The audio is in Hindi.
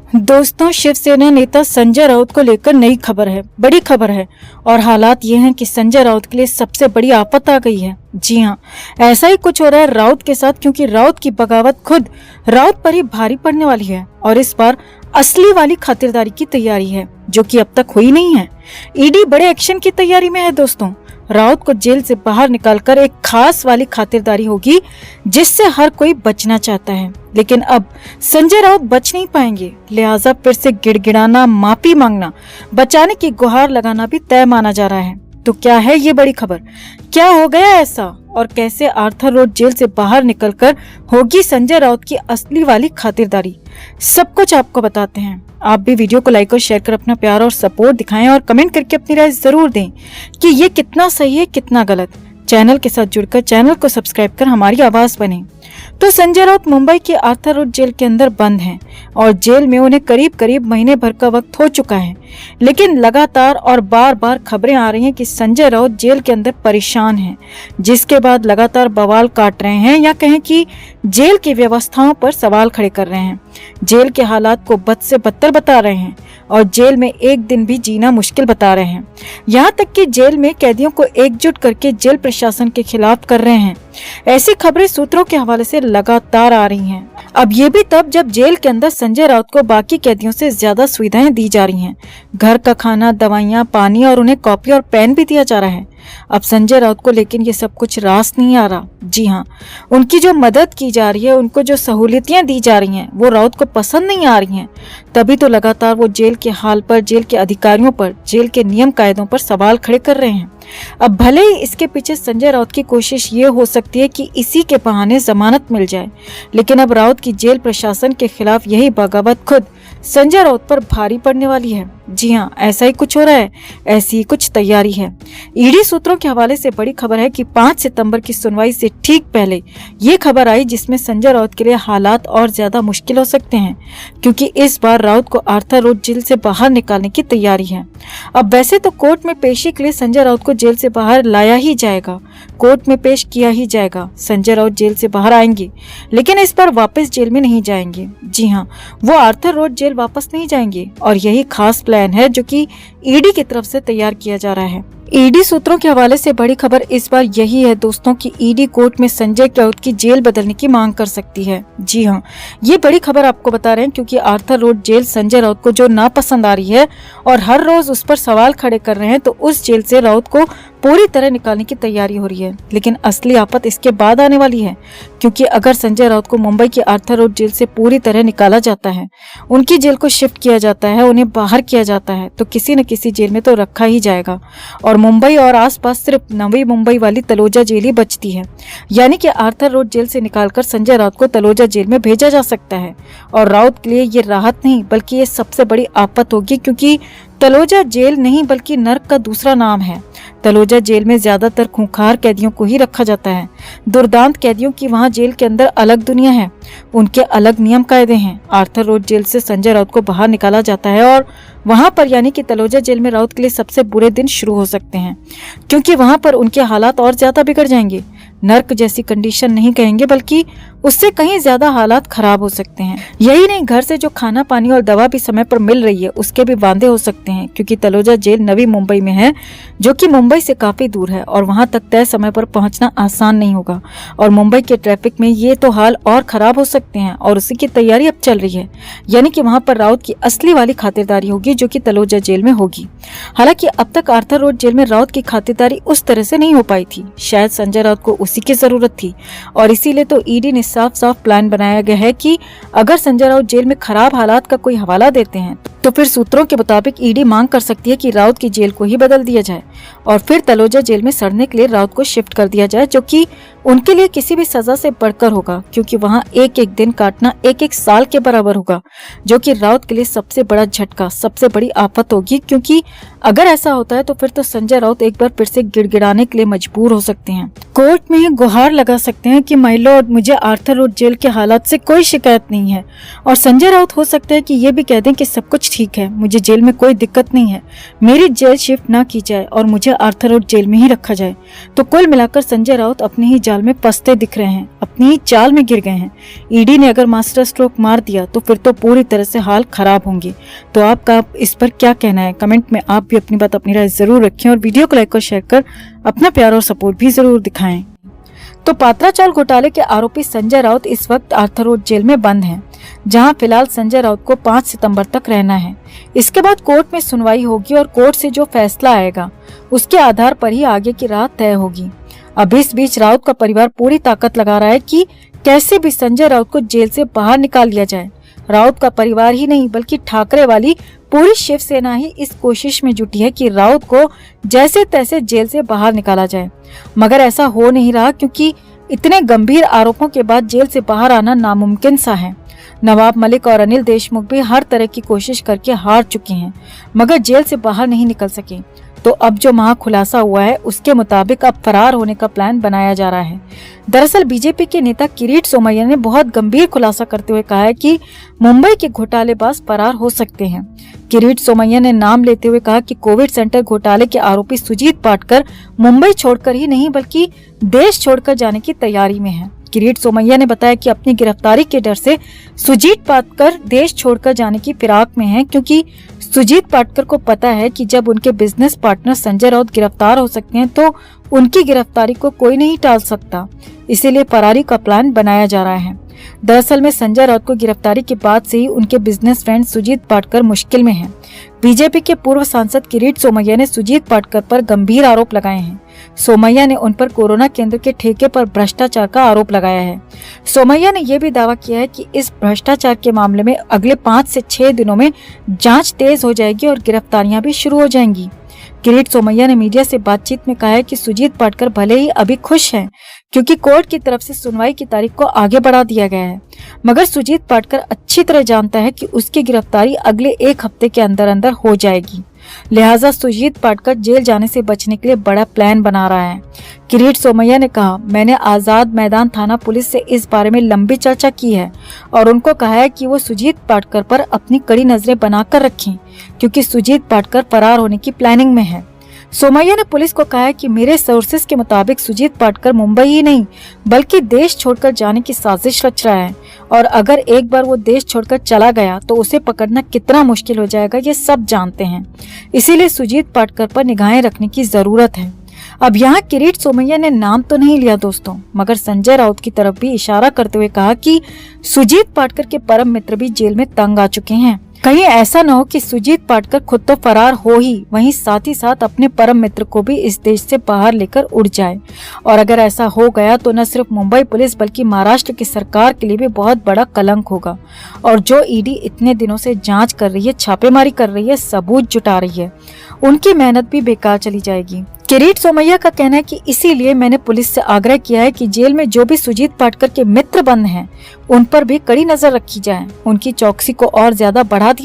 दोस्तों, शिवसेना नेता संजय राउत को लेकर नई खबर है, बड़ी खबर है। और हालात ये हैं कि संजय राउत के लिए सबसे बड़ी आफत आ गई है। जी हाँ, ऐसा ही कुछ हो रहा है राउत के साथ, क्योंकि राउत की बगावत खुद राउत पर ही भारी पड़ने वाली है। और इस बार असली वाली खातिरदारी की तैयारी है, जो कि अब तक हुई नहीं है। ईडी बड़े एक्शन की तैयारी में है दोस्तों। राउत को जेल से बाहर निकालकर एक खास वाली खातिरदारी होगी, जिससे हर कोई बचना चाहता है। लेकिन अब संजय राउत बच नहीं पाएंगे, लिहाजा फिर से गिड़गिड़ाना, माफी मांगना, बचाने की गुहार लगाना भी तय माना जा रहा है। तो क्या है ये बड़ी खबर? क्या हो गया ऐसा, और कैसे आर्थर रोड जेल से बाहर निकलकर होगी संजय राउत की असली वाली खातिरदारी? सब कुछ आपको बताते हैं। आप भी वीडियो को लाइक और शेयर कर अपना प्यार और सपोर्ट दिखाएं, और कमेंट करके अपनी राय जरूर दें कि ये कितना सही है, कितना गलत। चैनल के साथ जुड़कर चैनल को सब्सक्राइब कर हमारी आवाज बने। तो संजय राउत मुंबई के आर्थर रोड जेल के अंदर बंद हैं, और जेल में उन्हें करीब करीब महीने भर का वक्त हो चुका है। लेकिन लगातार और बार बार खबरें आ रही हैं कि संजय राउत जेल के अंदर परेशान हैं, जिसके बाद लगातार बवाल काट रहे हैं, या कहें कि जेल की व्यवस्थाओं पर सवाल खड़े कर रहे हैं। जेल के हालात को बद से बदतर बता रहे हैं, और जेल में एक दिन भी जीना मुश्किल बता रहे हैं। यहाँ तक कि जेल में कैदियों को एकजुट करके जेल प्रशासन के खिलाफ कर रहे हैं। ऐसी खबरें सूत्रों के हवाले से लगातार आ रही हैं। अब ये भी तब जब जेल के अंदर संजय राउत को बाकी कैदियों से ज्यादा सुविधाएं दी जा रही हैं। घर का खाना, दवाइयां, पानी, और उन्हें कॉपी और पेन भी दिया जा रहा है। अब संजय राउत को लेकिन ये सब कुछ रास नहीं आ रहा। जी हाँ, उनकी जो मदद की जा रही है, उनको जो सहूलियतें दी जा रही हैं, वो राउत को पसंद नहीं आ रही हैं। तभी तो लगातार वो जेल के हाल पर, जेल के अधिकारियों पर, जेल के नियम कायदों पर सवाल खड़े कर रहे हैं। अब भले ही इसके पीछे संजय राउत की कोशिश ये हो सकती है कि इसी के बहाने जमानत मिल जाए, लेकिन अब राउत की जेल प्रशासन के खिलाफ यही बगावत खुद संजय राउत पर भारी पड़ने वाली है। जी हाँ, ऐसा ही कुछ हो रहा है, ऐसी ही कुछ तैयारी है। ईडी सूत्रों के हवाले से बड़ी खबर है कि 5 सितंबर की सुनवाई से ठीक पहले ये खबर आई, जिसमें संजय राउत के लिए हालात और ज्यादा मुश्किल हो सकते हैं, क्योंकि इस बार राउत को आर्थर रोड जेल से बाहर निकालने की तैयारी है। अब वैसे तो कोर्ट में पेशी के लिए संजय राउत को जेल से बाहर लाया ही जाएगा, कोर्ट में पेश किया ही जाएगा। संजय राउत जेल से बाहर आएंगे, लेकिन इस बार वापस जेल में नहीं जाएंगे। जी हाँ, वो आर्थर रोड जेल वापस नहीं जाएंगे, और यही खास प्लान है जो कि ईडी की तरफ से तैयार किया जा रहा है। ईडी सूत्रों के हवाले से बड़ी खबर इस बार यही है दोस्तों कि ईडी कोर्ट में संजय राउत की जेल बदलने की मांग कर सकती है। जी हाँ, ये बड़ी खबर आपको बता रहे हैं, क्योंकि आर्थर रोड जेल संजय राउत को जो नापसंद आ रही है और हर रोज उस पर सवाल खड़े कर रहे हैं, तो उस जेल से राउत को पूरी तरह निकालने की तैयारी हो रही है। लेकिन असली आफत इसके बाद आने वाली है, क्योंकि अगर संजय राउत को मुंबई के आर्थर रोड जेल से पूरी तरह निकाला जाता है, उनकी जेल को शिफ्ट किया जाता है, उन्हें बाहर किया जाता है, तो किसी न किसी जेल में तो रखा ही जाएगा। और मुंबई और आसपास सिर्फ नवी मुंबई वाली तलोजा जेल ही बचती है। यानी कि आर्थर रोड जेल से निकालकर संजय राउत को तलोजा जेल में भेजा जा सकता है। और राउत के लिए ये राहत नहीं, बल्कि ये सबसे बड़ी आफत होगी, क्योंकि तलोजा जेल नहीं बल्कि नर्क का दूसरा नाम है। तलोजा जेल में ज्यादातर खूंखार कैदियों को ही रखा जाता है, दुर्दांत कैदियों की वहां जेल के अंदर अलग दुनिया है, उनके अलग नियम कायदे हैं। आर्थर रोड जेल से संजय राउत को बाहर निकाला जाता है, और वहां पर यानी कि तलोजा जेल में राउत के लिए सबसे बुरे दिन शुरू हो सकते हैं, क्योंकि वहां पर उनके हालात और ज्यादा बिगड़ जाएंगे। नर्क जैसी कंडीशन नहीं कहेंगे, बल्कि उससे कहीं ज्यादा हालात खराब हो सकते हैं। यही नहीं, घर से जो खाना, पानी और दवा भी समय पर मिल रही है, उसके भी वांदे हो सकते हैं, क्योंकि तलोजा जेल नवी मुंबई में है, जो कि मुंबई से काफी दूर है, और वहां तक तय समय पर पहुंचना आसान नहीं होगा। और मुंबई के ट्रैफिक में ये तो हाल और खराब हो सकते हैं, और उसी की तैयारी अब चल रही है। यानी कि वहां पर राउत की असली वाली खातिरदारी होगी, जो कि तलोजा जेल में होगी। हालांकि अब तक आर्थर रोड जेल में राउत की खातिरदारी उस तरह से नहीं हो पाई थी। शायद संजय राउत को उसी की जरूरत थी, और इसीलिए तो ईडी ने साफ साफ प्लान बनाया गया है कि अगर संजय राउत जेल में खराब हालात का कोई हवाला देते हैं, तो फिर सूत्रों के मुताबिक ईडी मांग कर सकती है कि राउत की जेल को ही बदल दिया जाए, और फिर तलोजा जेल में सड़ने के लिए राउत को शिफ्ट कर दिया जाए, जो कि उनके लिए किसी भी सजा से बढ़कर होगा, क्योंकि वहां एक एक दिन काटना एक एक साल के बराबर होगा, जो कि राउत के लिए सबसे बड़ा झटका, सबसे बड़ी आफत होगी। क्योंकि अगर ऐसा होता है तो फिर तो संजय राउत एक बार फिर से गिड़गिड़ाने के लिए मजबूर हो सकते हैं, कोर्ट में गुहार लगा सकते हैं कि माय लॉर्ड, मुझे आर्थर रोड जेल के हालात से कोई शिकायत नहीं है। और संजय राउत हो सकता है कि ये भी कह दें कि सब कुछ ठीक है, मुझे जेल में कोई दिक्कत नहीं है, मेरी जेल शिफ्ट ना की जाए, और मुझे आर्थर रोड जेल में ही रखा जाए। तो कुल मिलाकर संजय राउत अपने ही जाल में फंसते दिख रहे हैं, अपनी ही चाल में गिर गए हैं। ईडी ने अगर मास्टर स्ट्रोक मार दिया तो फिर तो पूरी तरह से हाल खराब होंगे। तो आपका इस पर क्या कहना है? कमेंट में आप भी अपनी बात, अपनी राय जरूर रखें और वीडियो को लाइक और शेयर कर अपना प्यार और सपोर्ट भी जरूर दिखाएं। तो पात्राचाल घोटाले के आरोपी संजय राउत इस वक्त आर्थर रोड जेल में बंद हैं, जहां फिलहाल संजय राउत को 5 सितंबर तक रहना है। इसके बाद कोर्ट में सुनवाई होगी और कोर्ट से जो फैसला आएगा उसके आधार पर ही आगे की राह तय होगी। अब इस बीच राउत का परिवार पूरी ताकत लगा रहा है कि कैसे भी संजय राउत को जेल से बाहर निकाल लिया जाए। राउत का परिवार ही नहीं बल्कि ठाकरे वाली पूरी शिवसेना ही इस कोशिश में जुटी है कि राउत को जैसे तैसे जेल से बाहर निकाला जाए। मगर ऐसा हो नहीं रहा, क्योंकि इतने गंभीर आरोपों के बाद जेल से बाहर आना नामुमकिन सा है। नवाब मलिक और अनिल देशमुख भी हर तरह की कोशिश करके हार चुके हैं, मगर जेल से बाहर नहीं निकल सके। तो अब जो महा खुलासा हुआ है उसके मुताबिक अब फरार होने का प्लान बनाया जा रहा है। दरअसल बीजेपी के नेता किरीट सोमैया ने बहुत गंभीर खुलासा करते हुए कहा है कि मुंबई के घोटालेबाज फरार हो सकते हैं। किरीट सोमैया ने नाम लेते हुए कहा कि कोविड सेंटर घोटाले के आरोपी सुजीत पाटकर मुंबई छोड़कर ही नहीं बल्कि देश छोड़कर जाने की तैयारी में है। किरीट सोमैया ने बताया कि अपनी गिरफ्तारी के डर से सुजीत पाटकर देश छोड़कर जाने की फिराक में है, क्योंकि सुजीत पाटकर को पता है कि जब उनके बिजनेस पार्टनर संजय राउत गिरफ्तार हो सकते हैं तो उनकी गिरफ्तारी को कोई नहीं टाल सकता। इसीलिए फरारी का प्लान बनाया जा रहा है। दरअसल में संजय राउत को गिरफ्तारी के बाद से ही उनके बिजनेस फ्रेंड सुजीत पाटकर मुश्किल में हैं। बीजेपी के पूर्व सांसद किरीट सोमैया ने सुजीत पाटकर पर गंभीर आरोप लगाए हैं। सोमैया ने उन पर कोरोना केंद्र के ठेके पर भ्रष्टाचार का आरोप लगाया है। सोमैया ने यह भी दावा किया है कि इस भ्रष्टाचार के मामले में अगले 5 से 6 दिनों में जांच तेज हो जाएगी और गिरफ्तारियां भी शुरू हो जाएंगी। किरीट सोमैया ने मीडिया से बातचीत में कहा है कि सुजीत पाटकर भले ही अभी खुश हैं, क्योंकि कोर्ट की तरफ से सुनवाई की तारीख को आगे बढ़ा दिया गया है, मगर सुजीत पाटकर अच्छी तरह जानता है कि उसकी गिरफ्तारी अगले 1 हफ्ते के अंदर अंदर हो जाएगी। लिहाजा सुजीत पाटकर जेल जाने से बचने के लिए बड़ा प्लान बना रहा है। किरीट सोमैया ने कहा, मैंने आजाद मैदान थाना पुलिस से इस बारे में लंबी चर्चा की है और उनको कहा है कि वो सुजीत पाटकर पर अपनी कड़ी नजरें बनाकर रखें, क्योंकि सुजीत पाटकर फरार होने की प्लानिंग में है। सोमैया ने पुलिस को कहा है कि मेरे सोर्सेस के मुताबिक सुजीत पाटकर मुंबई ही नहीं बल्कि देश छोड़कर जाने की साजिश रच रहा है, और अगर एक बार वो देश छोड़कर चला गया तो उसे पकड़ना कितना मुश्किल हो जाएगा ये सब जानते हैं। इसीलिए सुजीत पाटकर पर निगाहें रखने की जरूरत है। अब यहाँ किरीट सोमैया ने नाम तो नहीं लिया दोस्तों, मगर संजय राउत की तरफ भी इशारा करते हुए कहा कि सुजीत पाटकर के परम मित्र भी जेल में तंग आ चुके हैं। कहीं ऐसा न हो कि सुजीत पाटकर खुद तो फरार हो ही, वहीं साथ ही साथ अपने परम मित्र को भी इस देश से बाहर लेकर उड़ जाए। और अगर ऐसा हो गया तो न सिर्फ मुंबई पुलिस बल्कि महाराष्ट्र की सरकार के लिए भी बहुत बड़ा कलंक होगा। और जो ईडी इतने दिनों से जांच कर रही है, छापेमारी कर रही है, सबूत जुटा रही है, उनकी मेहनत भी बेकार चली जाएगी। किरीट सोमैया का कहना है कि इसीलिए मैंने पुलिस से आग्रह किया है कि जेल में जो भी सुजीत पाटकर के मित्र बंद हैं, उन पर भी कड़ी नजर रखी जाए, उनकी चौकसी को और ज्यादा बढ़ा दिया